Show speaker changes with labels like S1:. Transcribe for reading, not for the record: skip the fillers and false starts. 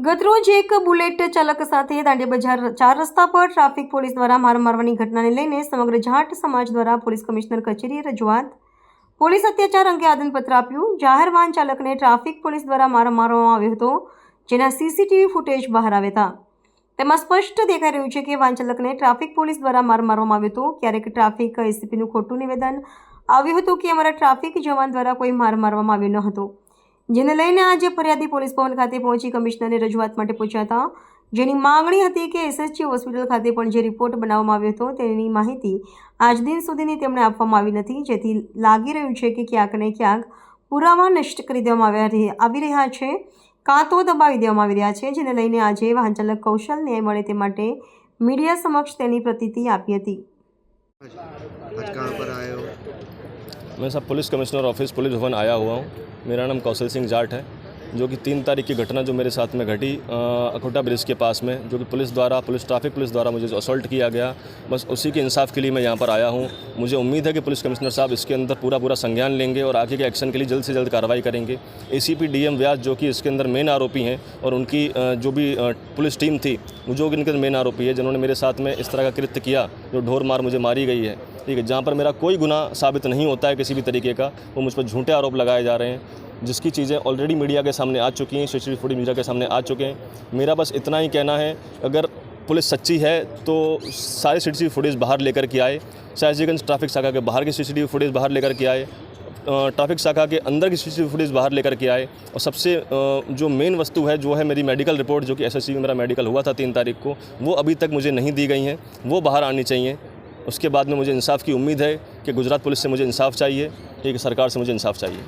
S1: ગતરોજ એક બુલેટ ચાલક સાથે દાંડિયા બજાર 4 રસ્તા પર ટ્રાફિક પોલીસ દ્વારા માર મારવાની ઘટનાને લઈને સમગ્ર જાટ સમાજ દ્વારા પોલીસ કમિશનર કચેરીએ રજૂઆત. પોલીસ અત્યાચાર અંગે આવેદનપત્ર આપ્યું. જાહેર વાહન ચાલકને ટ્રાફિક પોલીસ દ્વારા માર મારવામાં આવ્યો હતો, જેના સીસીટીવી ફૂટેજ બહાર આવ્યા હતા. તેમાં સ્પષ્ટ દેખાઈ રહ્યું છે કે વાહન ચાલકને ટ્રાફિક પોલીસ દ્વારા માર મારવામાં આવ્યો હતો. ક્યારેક ટ્રાફિક એસીપીનું ખોટું નિવેદન આવ્યું હતું કે અમારા ટ્રાફિક જવાન દ્વારા કોઈ માર મારવામાં આવ્યો ન હતો, જેને લઈને આજે ફરિયાદી પોલીસ ભવન ખાતે પહોંચી કમિશનરને રજૂઆત માટે પહોંચ્યા હતા, જેની માંગણી હતી કે એસએસજી હોસ્પિટલ ખાતે પણ જે રિપોર્ટ બનાવવામાં આવ્યો હતો તેની માહિતી આજ દિન સુધીની તેમણે આપવામાં આવી નથી, જેથી લાગી રહ્યું છે કે ક્યાંક ને ક્યાંક પુરાવા નષ્ટ કરી દેવામાં આવી રહ્યા છે, કાં તો દબાવી દેવામાં આવી રહ્યા છે, જેને લઈને આજે વાહન ચાલક કૌશલ ન્યાય મળે તે માટે મીડિયા સમક્ષ તેની પ્રતિતિ આપી હતી.
S2: मैं सब पुलिस कमिश्नर ऑफिस पुलिस भवन आया हुआ हूँ. मेरा नाम कौशल सिंह जाट है. जो कि 3 तारीख की घटना जो मेरे साथ में घटी अखोटा ब्रिज के पास में, जो कि ट्रैफिक पुलिस द्वारा मुझे असॉल्ट किया गया, बस उसी के इंसाफ के लिए मैं यहाँ पर आया हूँ. मुझे उम्मीद है कि पुलिस कमिश्नर साहब इसके अंदर पूरा संज्ञान लेंगे और आगे के एक्शन के लिए जल्द से जल्द कार्रवाई करेंगे. एसीपी डीएम व्यास जो कि इसके अंदर मेन आरोपी हैं और उनकी जो भी पुलिस टीम थी जो कि इनके मेन आरोपी है, जिन्होंने मेरे साथ में इस तरह का कृत्य किया, जो ढोर मार मुझे मारी गई है, ठीक है, जहाँ पर मेरा कोई गुनाह साबित नहीं होता है किसी भी तरीके का, वो मुझ पर झूठे आरोप लगाए जा रहे हैं, जिसकी चीज़ें ऑलरेडी मीडिया के सामने आ चुकी हैं, सीसीटीवी फुटेज मीडिया के सामने आ चुके हैं. मेरा बस इतना ही कहना है, अगर पुलिस सच्ची है तो सारे सीसीटीवी फुटेज बाहर लेकर के आए, सयाजीगंज ट्रैफिक शाखा के बाहर की सीसीटीवी फुटेज बाहर लेकर के आए, ट्रैफिक शाखा के अंदर की सीसीटीवी फुटेज बाहर लेकर के आए, और सबसे जो मेन वस्तु है जो है मेरी मेडिकल रिपोर्ट, जो कि एसएससी में मेरा मेडिकल हुआ था 3 तारीख को, वो अभी तक मुझे नहीं दी गई हैं, वो बाहर आनी चाहिए. उसके बाद में मुझे इंसाफ की उम्मीद है कि गुजरात पुलिस से मुझे इंसाफ चाहिए, ठीक है, सरकार से मुझे इंसाफ चाहिए.